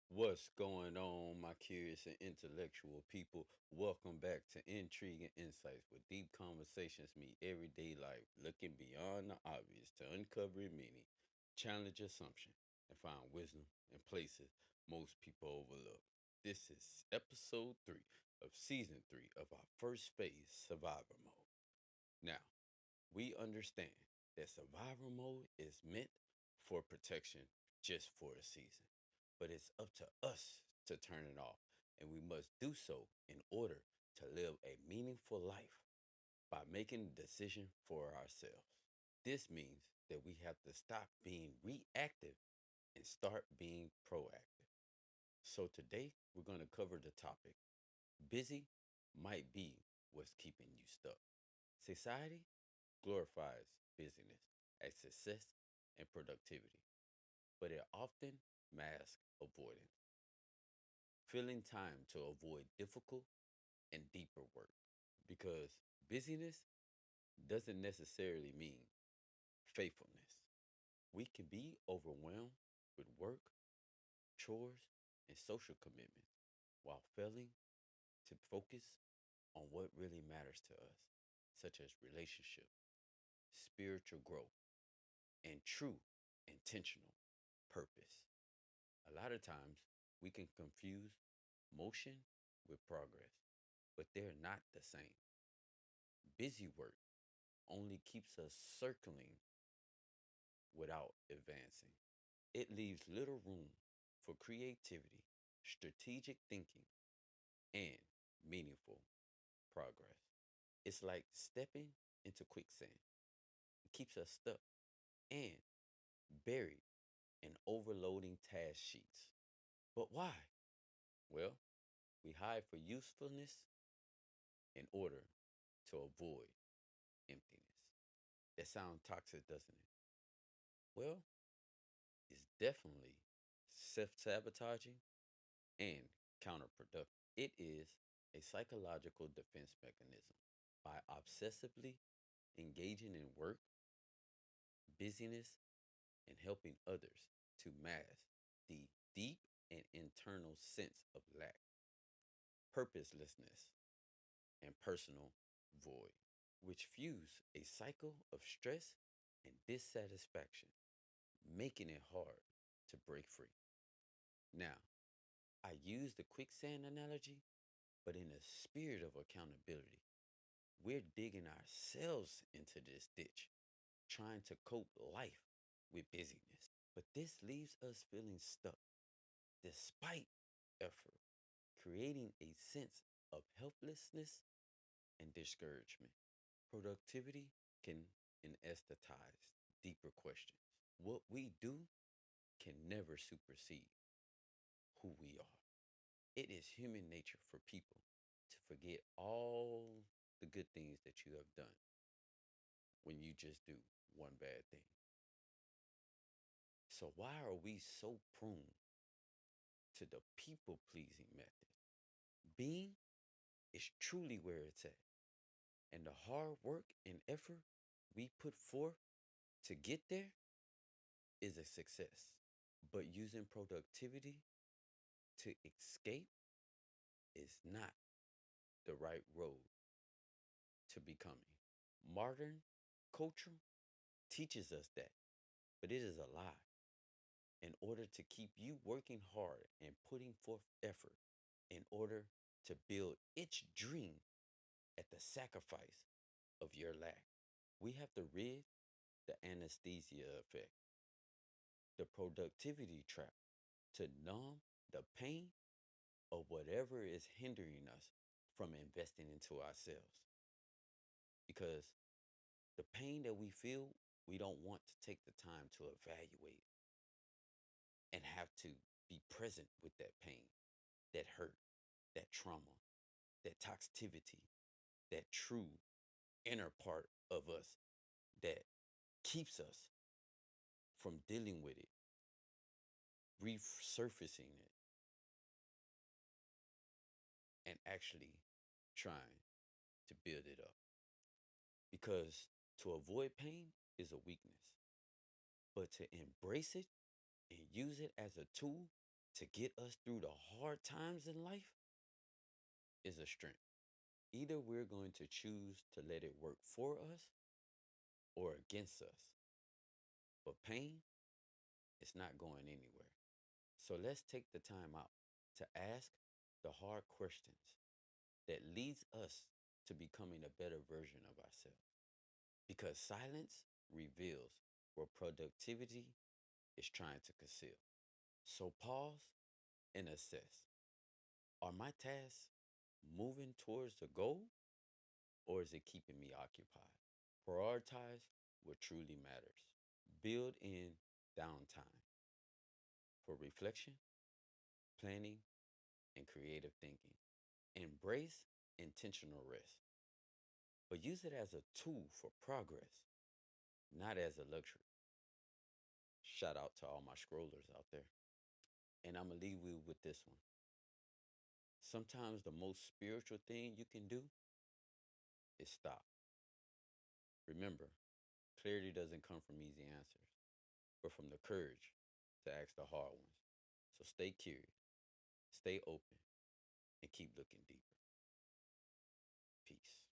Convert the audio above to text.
What's going on, my curious and intellectual people? Welcome back to Intrigue and Insights, where deep conversations meet everyday life, looking beyond the obvious to uncover meaning, challenge assumption, and find wisdom in places most people overlook. This is episode 3 of season 3 of our first phase, Survivor Mode. Now, we understand that survival mode is meant for protection just for a season, but it's up to us to turn it off, and we must do so in order to live a meaningful life by making a decision for ourselves. This means that we have to stop being reactive and start being proactive. So today we're going to cover the topic busy might be what's keeping you stuck. Society glorifies busyness as success and productivity, but it often masks avoidance, filling time to avoid difficult and deeper work. Because busyness doesn't necessarily mean faithfulness. We can be overwhelmed with work, chores, and social commitments while failing to focus on what really matters to us, such as relationship, spiritual growth, and true intentional purpose. A lot of times we can confuse motion with progress, but they're not the same. Busy work only keeps us circling without advancing. It leaves little room for creativity, strategic thinking, and meaningful progress. It's like stepping into quicksand. It keeps us stuck and buried in overloading task sheets. But why? Well, we hide for usefulness in order to avoid emptiness. That sounds toxic, doesn't it? Well, it's definitely self sabotaging and counterproductive. It is a psychological defense mechanism. By obsessively engaging in work, busyness, and helping others to mask the deep and internal sense of lack, purposelessness, and personal void, which fuse a cycle of stress and dissatisfaction, making it hard to break free. Now, I use the quicksand analogy, but in a spirit of accountability. We're digging ourselves into this ditch, trying to cope life with busyness. But this leaves us feeling stuck despite effort, creating a sense of helplessness and discouragement. Productivity can anesthetize deeper questions. What we do can never supersede who we are. It is human nature for people to forget all the good things that you have done when you just do one bad thing. So, why are we so prone to the people pleasing method? Being is truly where it's at. And the hard work and effort we put forth to get there is a success. But using productivity to escape is not the right road to becoming. Modern culture teaches us that, but it is a lie. In order to keep you working hard and putting forth effort, in order to build its dream at the sacrifice of your lack, we have to rid the anesthesia effect, the productivity trap, to numb the pain of whatever is hindering us from investing into ourselves. Because the pain that we feel, we don't want to take the time to evaluate and have to be present with that pain, that hurt, that trauma, that toxicity, that true inner part of us that keeps us from dealing with it, resurfacing it, and actually trying to build it up. Because to avoid pain is a weakness, but to embrace it and use it as a tool to get us through the hard times in life is a strength. Either we're going to choose to let it work for us or against us. But pain is not going anywhere. So let's take the time out to ask the hard questions that leads us to becoming a better version of ourselves. Because silence reveals where productivity is trying to conceal. So pause and assess. Are my tasks moving towards the goal or is it keeping me occupied? Prioritize what truly matters. Build in downtime for reflection, planning, and creative thinking. Embrace intentional rest, but use it as a tool for progress, not as a luxury. Shout out to all my scrollers out there. And I'm going to leave you with this one. Sometimes the most spiritual thing you can do is stop. Remember, clarity doesn't come from easy answers, but from the courage to ask the hard ones. So stay curious, stay open, and keep looking deeper. Peace.